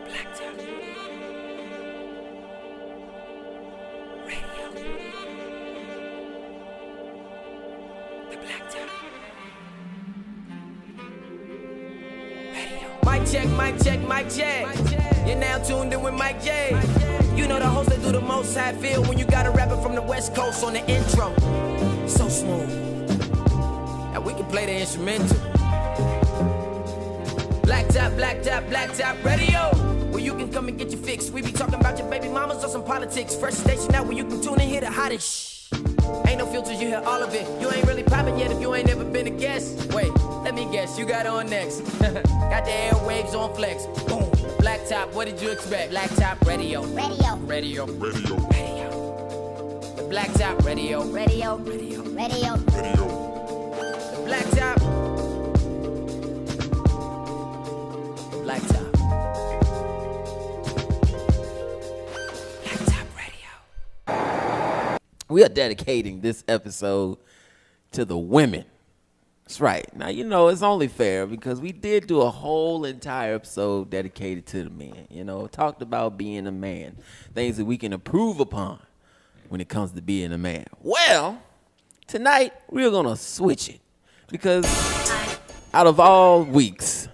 BlackTop Radio. The BlackTop Radio. Mic check, mic check, mic check. You're now tuned in with Mike J. You know the host that do the most. How it feel when you got a rapper from the West Coast on the intro. So smooth. Now we can play the instrumental. BlackTop, BlackTop, BlackTop Radio. Where you can come and get your fix. We be talking about your baby mamas or some politics. Fresh station out where you can tune and hear the hottest. Ain't no filters, you hear all of it. You ain't really popping yet if you ain't never been a guest. Wait, let me guess, you got on next. Got the airwaves on flex. Boom. BlackTop, what did you expect? BlackTop Radio. Radio. Radio. Radio. Radio. The BlackTop Radio. Radio. Radio. Radio. Radio. The BlackTop. BlackTop. BlackTop Radio. We are dedicating this episode to the women. That's right. Now, you know, it's only fair because we did do a whole entire episode dedicated to the men. You know, talked about being a man, things that we can improve upon when it comes to being a man. Well, tonight we're going to switch it because out of all weeks,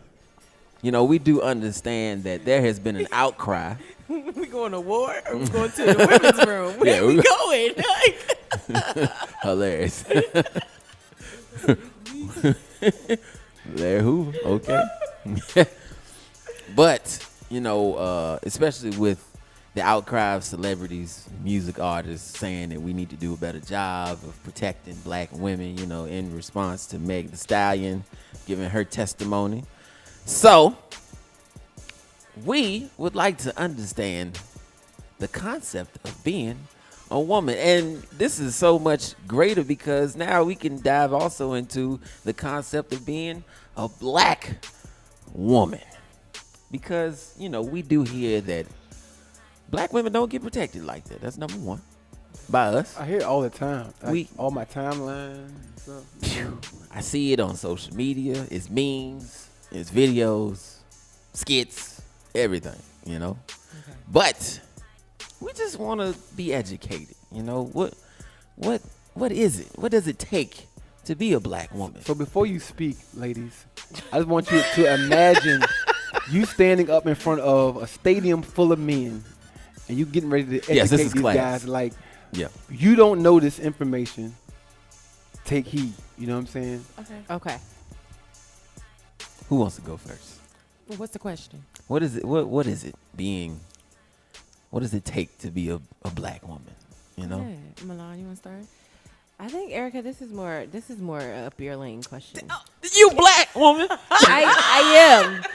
you know, we do understand that there has been an outcry. We going to war or we going to the women's room? Where we going? Hilarious. There who? Okay. But, you know, especially with the outcry of celebrities, music artists saying that we need to do a better job of protecting black women, you know, in response to Meg the Stallion giving her testimony. So, we would like to understand the concept of being a woman. And this is so much greater because now we can dive also into the concept of being a black woman. Because, you know, we do hear that black women don't get protected like that. That's number one. By us. I hear it all the time. We all my timeline. I see it on social media. It's memes. It's videos. Skits. Everything, you know. Okay. But we just want to be educated. You know, what is it? What does it take to be a black woman? So before you speak, ladies, I just want you to imagine you standing up in front of a stadium full of men and you getting ready to educate these guys like, you don't know this information. Take heed. You know what I'm saying? Okay. Who wants to go first? Well, what's the question? What is it? What is it being? What does it take to be a black woman? You know, Milan, you want to start? I think Erica, this is more up your lane question. You black woman? I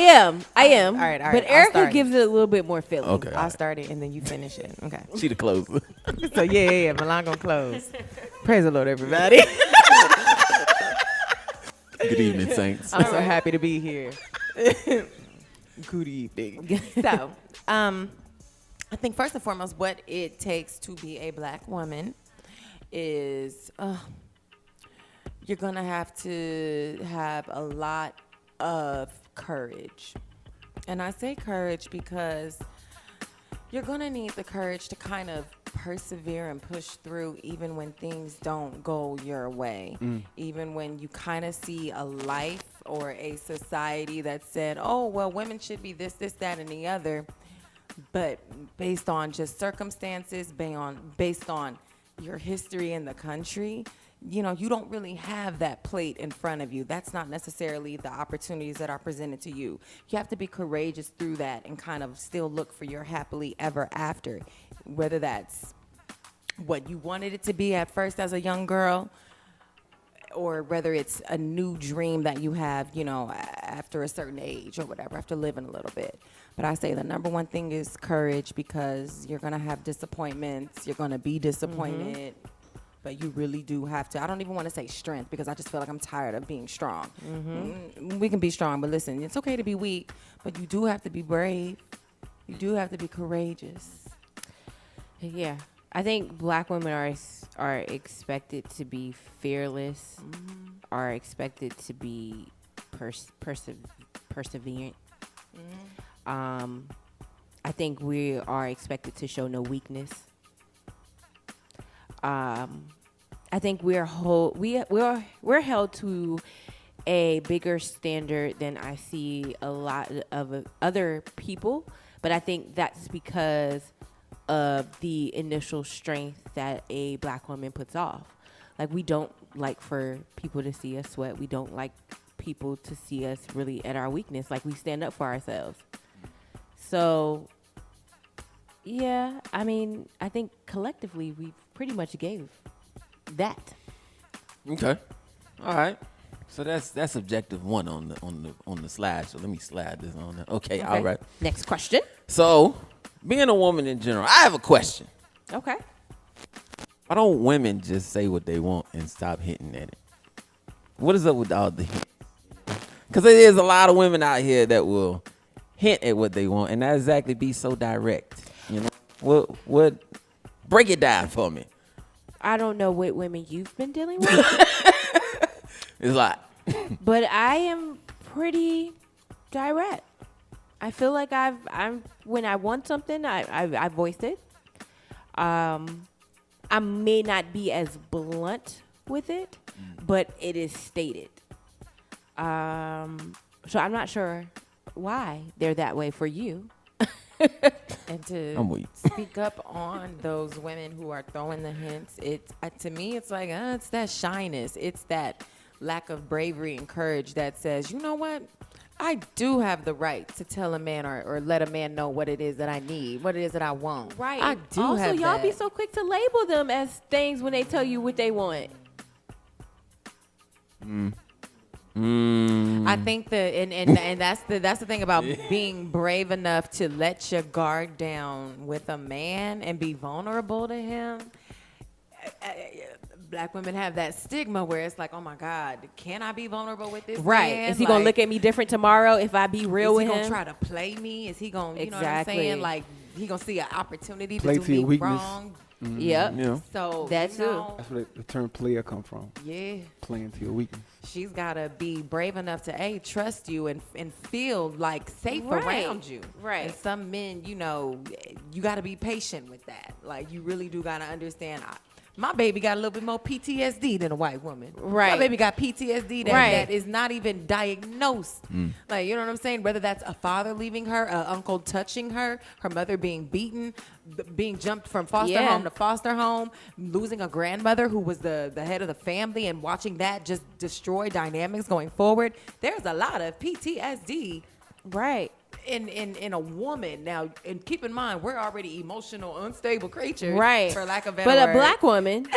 am. All right. But Erica gives it a little bit more feeling. Okay, I'll start it and then you finish it. Okay. She the closer. So yeah. Milan gonna close. Praise the Lord, everybody. Good evening, saints. I'm so happy to be here. Good evening. So, I think first and foremost, what it takes to be a black woman is you're going to have a lot of courage. And I say courage because you're going to need the courage to kind of persevere and push through even when things don't go your way. Even when you kind of see a life or a society that said, oh, well, women should be this, that, and the other. But based on just circumstances, based on your history in the country, you know, you don't really have that plate in front of you. That's not necessarily the opportunities that are presented to you. You have to be courageous through that and kind of still look for your happily ever after, whether that's what you wanted it to be at first as a young girl, or whether it's a new dream that you have, you know, after a certain age or whatever, after living a little bit. But I say the number one thing is courage, because you're going to have disappointments. You're going to be disappointed. But you really do have to. I don't even want to say strength, because I just feel like I'm tired of being strong. We can be strong, but listen, it's okay to be weak, but you do have to be brave. You do have to be courageous. Yeah. I think black women are expected to be fearless, are expected to be perseverant. I think we are expected to show no weakness. I think we're held to a bigger standard than I see a lot of other people, but I think that's because of the initial strength that a black woman puts off. Like, we don't like for people to see us sweat. We don't like people to see us really at our weakness. Like, we stand up for ourselves. So, yeah, I mean, I think collectively we pretty much gave that. Okay. All right. So that's objective one on the slide. So let me slide this on there. Okay. All right. Next question. So, being a woman in general, I have a question. Okay. Why don't women just say what they want and stop hinting at it? What is up with all the hints? Because there is a lot of women out here that will hint at what they want and not exactly be so direct. You know, what? Break it down for me. I don't know what women you've been dealing with. It's like, but I am pretty direct. I feel like I'm when I want something, I voice it. I may not be as blunt with it, but it is stated. So I'm not sure why they're that way for you. And to speak up on those women who are throwing the hints, it's to me, it's like it's that shyness, it's that lack of bravery and courage that says, you know what, I do have the right to tell a man or let a man know what it is that I need, what it is that I want. Right. I do also, have y'all that. be so quick to label them as things when they tell you what they want. I think that, and that's the thing about being brave enough to let your guard down with a man and be vulnerable to him. Black women have that stigma where it's like, oh my God, can I be vulnerable with this man? Is he gonna look at me different tomorrow if I be real with him? Is he gonna try to play me? Is he gonna, you know what I'm saying? Like, he gonna see an opportunity Play to to do your me weakness. wrong. Yep. Yeah. So That you too. know, That's where the term player come from. yeah. Playing to your weakness. She's got to be brave enough to trust you and feel like safe Right. around you. Right. And some men, you know, you got to be patient with that. Like, you really do got to understand. My baby got a little bit more PTSD than a white woman. Right. My baby got PTSD Right. that is not even diagnosed. Like, you know what I'm saying? Whether that's a father leaving her, an uncle touching her, her mother being beaten, being jumped from foster home to foster home, losing a grandmother who was the head of the family, and watching that just destroy dynamics going forward. There's a lot of PTSD. Right. In a woman now, and keep in mind, we're already emotional, unstable creatures, Right. for lack of a better But word. a black woman.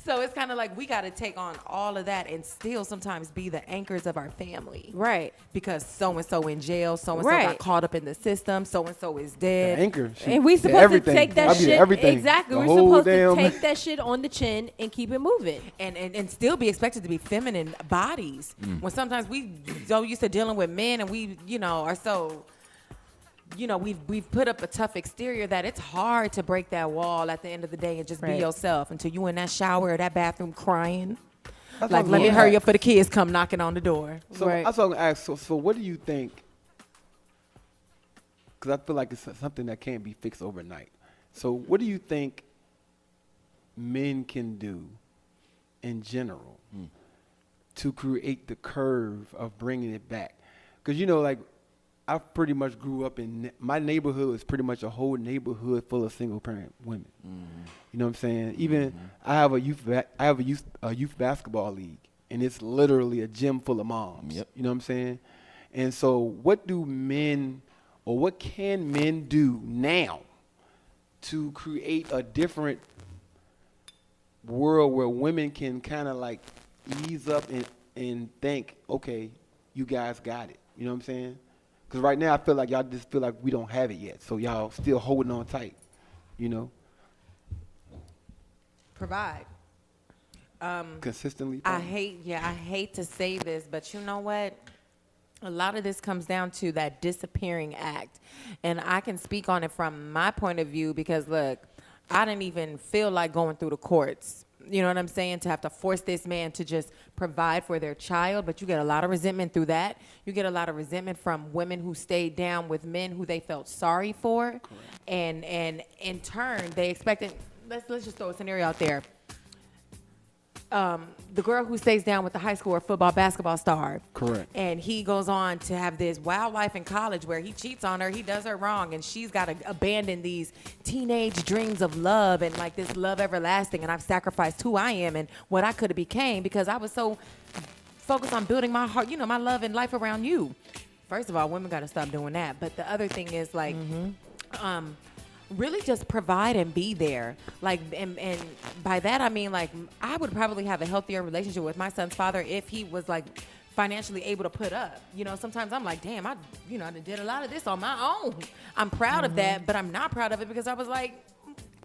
So it's kind of like we got to take on all of that and still sometimes be the anchors of our family. Right. Because so-and-so in jail, so-and-so Right. got caught up in the system, so-and-so is The dead. anchor. And we the supposed to everything. take that I'll be the shit. everything. Exactly. The We're whole supposed damn- to take that shit on the chin and keep it moving. And still be expected to be feminine bodies. When sometimes we so used to dealing with men and we, you know, are so... You know, we've put up a tough exterior that it's hard to break that wall at the end of the day and just be Right. yourself until you in that shower or that bathroom crying. That's Like, what let I'm me gonna hurry ask. up for the kids come knocking on the door. So Right. I was going to ask, so what do you think? Because I feel like it's something that can't be fixed overnight. So what do you think men can do in general to create the curve of bringing it back? Because, you know, like, I pretty much grew up in my neighborhood is pretty much a whole neighborhood full of single parent women. You know what I'm saying? Even I have a youth basketball league, and it's literally a gym full of moms. Yep. You know what I'm saying? And so, what do men, or what can men do now to create a different world where women can kind of like ease up and think, okay, you guys got it. You know what I'm saying? Because right now I feel like y'all just feel like we don't have it yet. So y'all still holding on tight, you know? Provide. Consistently. I hate to say this, but you know what? A lot of this comes down to that disappearing act. And I can speak on it from my point of view because, look, I didn't even feel like going through the courts You know what I'm saying? To have to force this man to just provide for their child, but you get a lot of resentment through that. You get a lot of resentment from women who stayed down with men who they felt sorry for. Correct. And in turn, they expected, let's just throw a scenario out there. The girl who stays down with the high school or football, basketball star. Correct. And he goes on to have this wild life in college where he cheats on her, he does her wrong, and she's got to abandon these teenage dreams of love and like this love everlasting. And I've sacrificed who I am and what I could have became because I was so focused on building my heart, my love and life around you. First of all, women got to stop doing that. But the other thing is like, really just provide and be there. Like, and by that, I mean, like, I would probably have a healthier relationship with my son's father if he was, like, financially able to put up. Sometimes I'm like, damn, I did a lot of this on my own. I'm proud of that, but I'm not proud of it because I was like,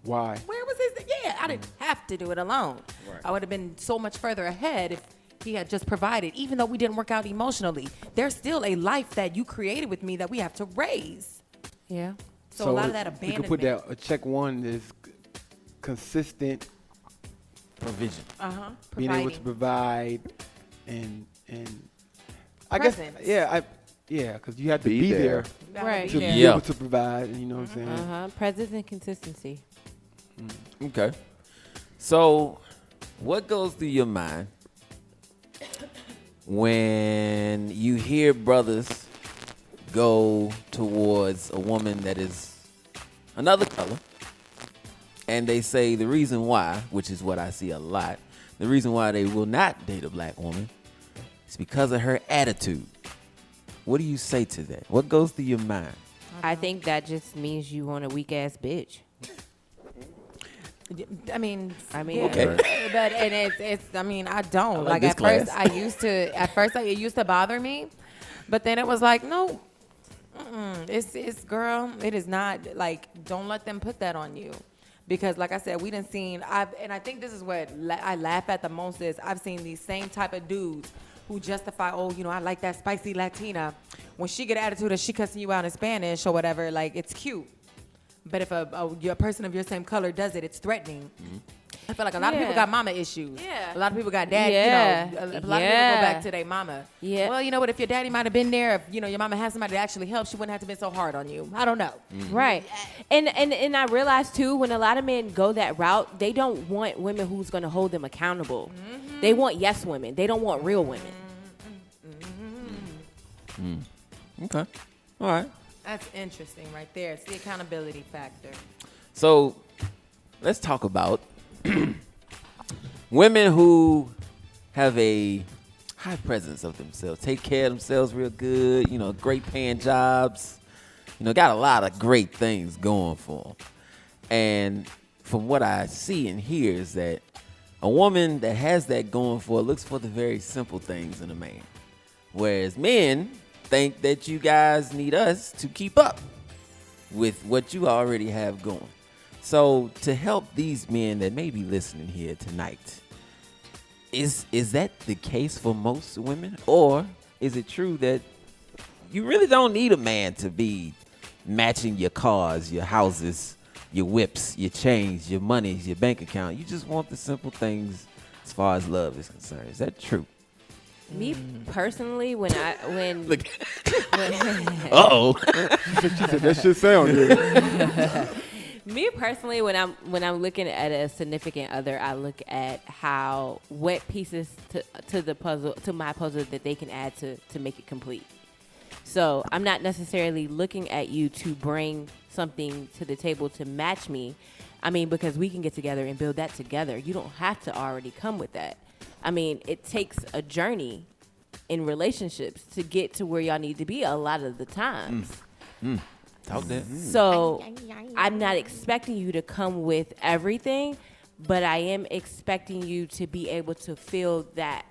why? Where was this? Yeah, I didn't have to do it alone. Right. I would have been so much further ahead if he had just provided. Even though we didn't work out emotionally, there's still a life that you created with me that we have to raise. Yeah. So a lot of that abandonment. You can put that, check one is consistent provision. Being able to provide and I Presence. guess, because you have to be there. Right. To be able to provide, you know what I'm saying? Presence and consistency. Okay. So what goes through your mind when you hear brothers go towards a woman that is another color, and they say the reason why, which is what I see a lot, the reason why they will not date a black woman is because of her attitude? What do you say to that? What goes through your mind? I think that just means you want a weak ass bitch. I mean, okay. But it's. I mean, I don't like at class. first. It used to bother me, but then it was like, no. It's girl. It is not like, don't let them put that on you, because like I said, we done seen. And I think this is what I laugh at the most is I've seen these same type of dudes who justify, I like that spicy Latina. When she get an attitude and she cussing you out in Spanish or whatever, like it's cute. But if a person of your same color does it, it's threatening. I feel like a lot of people got mama issues. Yeah. A lot of people got daddy. A lot of people go back to their mama. Yeah. Well, you know what? If your daddy might have been there, if your mama had somebody to actually help, she wouldn't have to been so hard on you. I don't know. Right. And I realize too, when a lot of men go that route, they don't want women who's going to hold them accountable. They want yes women. They don't want real women. Okay. All right. That's interesting right there. It's the accountability factor. So let's talk about women who have a high presence of themselves, take care of themselves real good, great paying jobs, got a lot of great things going for them. And from what I see and hear is that a woman that has that going for her looks for the very simple things in a man. Whereas men think that you guys need us to keep up with what you already have going. So to help these men that may be listening here tonight, is that the case for most women? Or is it true that you really don't need a man to be matching your cars, your houses, your whips, your chains, your monies, your bank account? You just want the simple things as far as love is concerned. Is that true? Me personally, when Look. Uh-oh. She said that shit sound good. Me personally, when I'm looking at a significant other, I look at what pieces to my puzzle that they can add to make it complete. So I'm not necessarily looking at you to bring something to the table to match me. I mean, because we can get together and build that together. You don't have to already come with that. I mean, it takes a journey in relationships to get to where y'all need to be a lot of the times. Talk that. So I'm not expecting you to come with everything, but I am expecting you to be able to feel that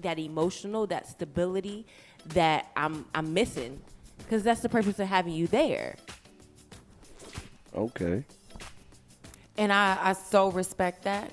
emotional, that stability that I'm missing, because that's the purpose of having you there. Okay. And I so respect that.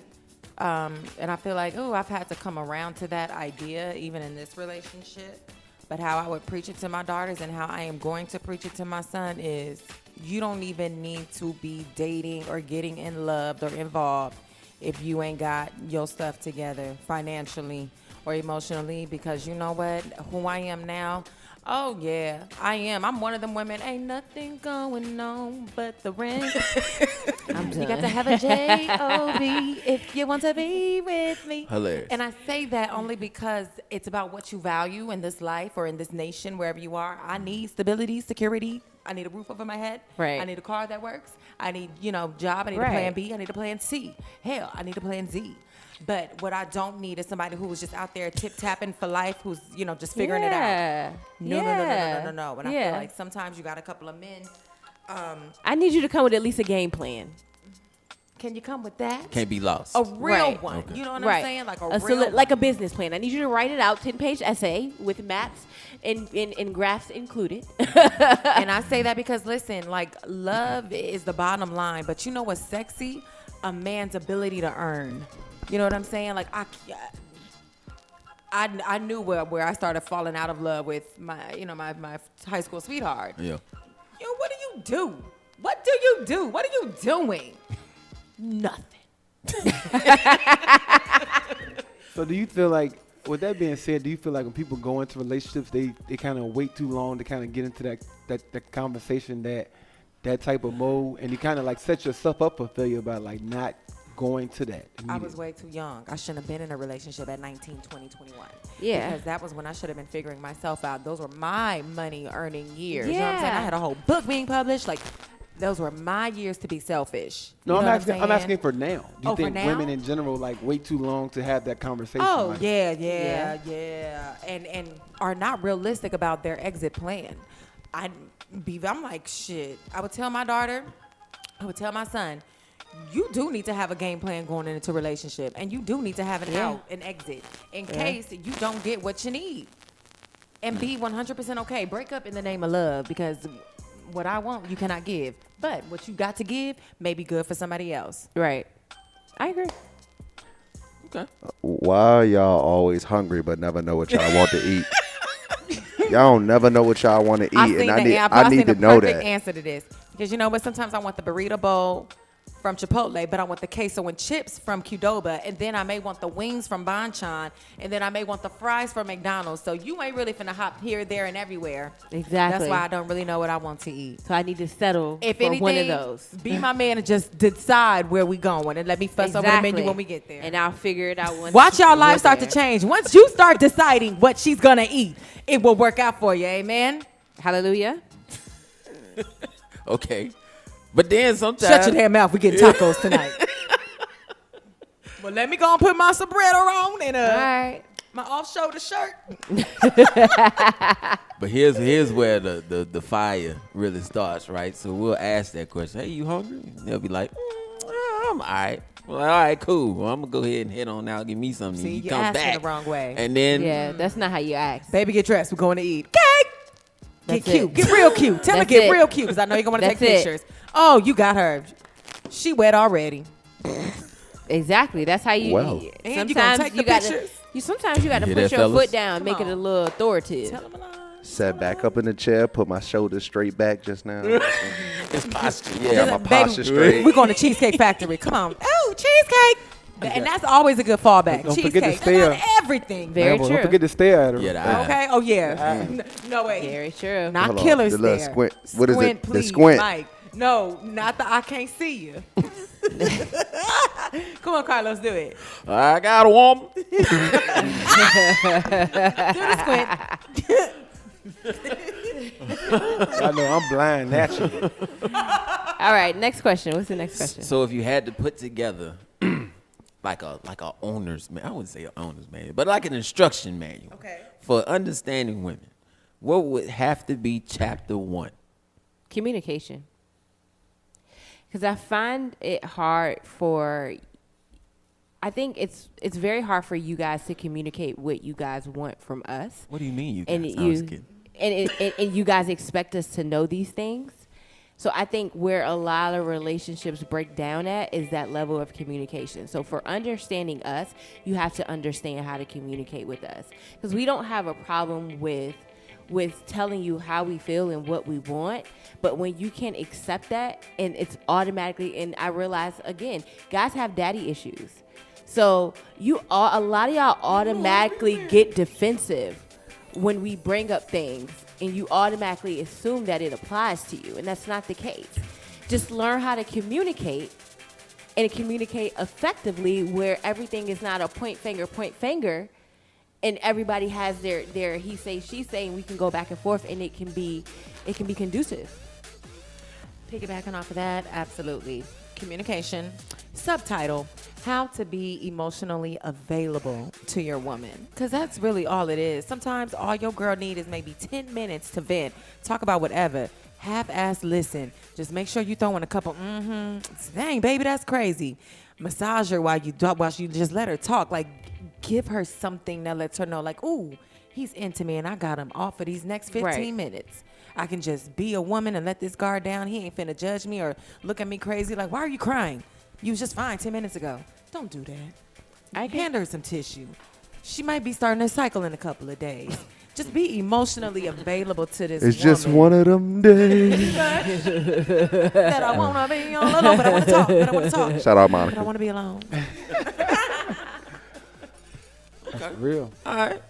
And I feel like, I've had to come around to that idea even in this relationship. But how I would preach it to my daughters and how I am going to preach it to my son is, you don't even need to be dating or getting in love or involved if you ain't got your stuff together financially or emotionally, because you know what, who I am now. Oh yeah, I am. I'm one of them women. Ain't nothing going on but the rent. You got to have a J-O-B if you want to be with me. Hilarious. And I say that only because it's about what you value in this life or in this nation, wherever you are. I need stability, security. I need a roof over my head. Right. I need a car that works. I need, job. I need a plan B. I need a plan C. Hell, I need a plan Z. But what I don't need is somebody who's just out there tip-tapping for life, who's, just figuring it out. No. And I feel like sometimes you got a couple of men. I need you to come with at least a game plan. Can you come with that? Can't be lost. A real one. Okay. You know what I'm saying? Like a real one. Like a business plan. I need you to write it out, 10-page essay with maps and graphs included. And I say that because, listen, like, love is the bottom line. But you know what's sexy? A man's ability to earn. You know what I'm saying? Like, I knew where I started falling out of love with my high school sweetheart. Yeah. What do you do? What do you do? What are you doing? Nothing. So do you feel like, with that being said, do you feel like when people go into relationships, they kind of wait too long to kind of get into that conversation, that type of mode, and you kind of like set yourself up for failure by like not going to that? I was way too young. I shouldn't have been in a relationship at 19, 20, 21. Yeah. Because that was when I should have been figuring myself out. Those were my money earning years. Yeah. You know what I'm saying? I had a whole book being published. Like, those were my years to be selfish. No, you know I'm asking for now. Do you think for now? women in general like wait too long to have that conversation? Oh, like, yeah. And are not realistic about their exit plan. I'm like, shit. I would tell my daughter, I would tell my son, you do need to have a game plan going into a relationship, and you do need to have an out, an exit, in case you don't get what you need. And be 100% okay. Break up in the name of love, because what I want, you cannot give. But what you got to give may be good for somebody else. Right. I agree. Okay. Why are y'all always hungry but never know what y'all want to eat? Y'all don't never know what y'all want to eat, I need to know that. Perfect answer to this, because you know what? Sometimes I want the burrito bowl from Chipotle, but I want the queso and chips from Qdoba, and then I may want the wings from Bonchon, and then I may want the fries from McDonald's. So you ain't really finna hop here, there, and everywhere. Exactly. That's why I don't really know what I want to eat. So I need to settle If for anything, one of those. Be my man and just decide where we going, and let me fuss over the menu when we get there. And I'll figure it out once. Watch y'all lives start there. to change. Once you start deciding what she's gonna eat, it will work out for you. Amen. Hallelujah. Okay. But then sometimes... Shut your damn mouth. We getting tacos tonight. Well, let me go and put my sombrero on and All right. my off-shoulder shirt. But here's where the fire really starts, right? So we'll ask that question. Hey, you hungry? And they'll be like, I'm all right. Well, all right, cool. Well, I'm going to go ahead and head on out, give me something. See, you you're come asking back. the wrong way. And then... Yeah, that's not how you ask. Baby, get dressed. We're going to eat. Cake! Get That's cute. it. Get real cute. Tell her That's get it. real cute, because I know you're going to take That's it. pictures. Oh, you got her. She wet already. Exactly. That's how you. Well. And you gonna take the pictures? Sometimes you got to You put hear your that, fellas? foot down, Come make it on. a little authoritative. Tell them a lie. Sat back up in the chair, put my shoulders straight back just now. It's posture. Got Yeah. my Baby, posture straight. We're going to Cheesecake Factory. Come on. Oh, cheesecake. And that's always a good fallback. Don't forget Cheesecake. to stay Not up. everything. Very Don't true. forget to stare at her. Yeah, the eye. Okay. Oh, yeah. No, wait. Very true. Not Hold on, killer the little stare. squint. What is it? Squint, The please, squint. Mike. No, not the I can't see you. Come on, Carlos, do it. I got a woman. Do the squint. I know I'm blind naturally. All right. Next question. What's the next question? So if you had to put together like a owner's manual, I wouldn't say an owner's manual, but like an instruction manual for understanding women, what would have to be chapter 1? Communication. Because I find it hard I think it's very hard for you guys to communicate what you guys want from us. What do you mean you guys? And I was kidding. and you guys expect us to know these things. So I think where a lot of relationships break down at is that level of communication. So for understanding us, you have to understand how to communicate with us. Because we don't have a problem with with telling you how we feel and what we want. But when you can't accept that, and it's automatically, and I realize again, guys have daddy issues. So a lot of y'all automatically get defensive when we bring up things, and you automatically assume that it applies to you, and that's not the case. Just learn how to communicate, and communicate effectively, where everything is not a point finger, and everybody has their he say, she say, and we can go back and forth, and it can be conducive. Piggybacking off of that, absolutely. Communication. Subtitle, how to be emotionally available to your woman. Because that's really all it is. Sometimes all your girl need is maybe 10 minutes to vent, talk about whatever. Half-ass listen. Just make sure you throw in a couple, dang, baby, that's crazy. Massage her while you just let her talk. Like, give her something that lets her know, like, ooh, he's into me and I got him off for these next 15 minutes. I can just be a woman and let this guard down. He ain't finna judge me or look at me crazy like, why are you crying? You was just fine 10 minutes ago. Don't do that. Hand her some tissue. She might be starting a cycle in a couple of days. Just be emotionally available to this woman. It's just one of them days. That I want to be all alone, but I want to talk. Shout out, Monica. But I want to be alone. That's real. All right.